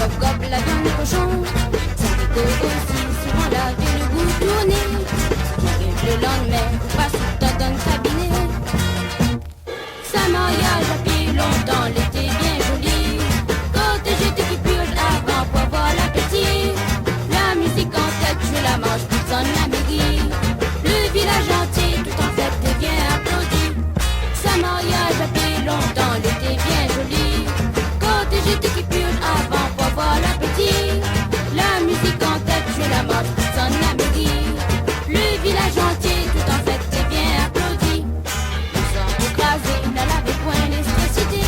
Gop gop la viande de cochon. Ça rigole aussi souvent laver le goût tourné. J'arrive le lendemain, passe tout dans le cabinet. Ça mariage à pied longtemps, l'été bien joli. Quand j'étais qui purge avant pour avoir l'appétit. La musique en tête, je la mange, personne la mairie. Le village entier, tout en fête, devient applaudi. Ça mariage à pied longtemps, l'été bien joli. Quand j'étais qui purge avant pour avoir l'appétit. La musique en tête, je la mange, personne la mairie. Le village entier, tout en fête, devient applaudi. Nous sommes écrasés, la lave point l'électricité.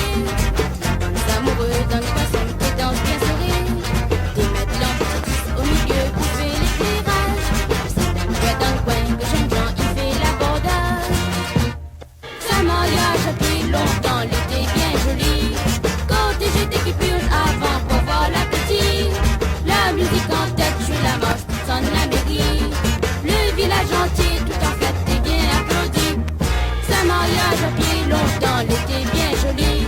Les amoureux dans le bassin qui dansent bien serrés. Des mètres l'ambitieux au milieu pour faire l'éclairage. C'est même vrai dans le coin que j'aime bien, il fait l'abordage. Ça mariage a pris longtemps, l'été bien joli. Quand j'étais qui purge avant pour voir l'appétit. La musique en tête, je la mange, sonne la mairie. Le village entier, tout en fête, est bien applaudi. Ça mariage a pris longtemps, l'été bien joli.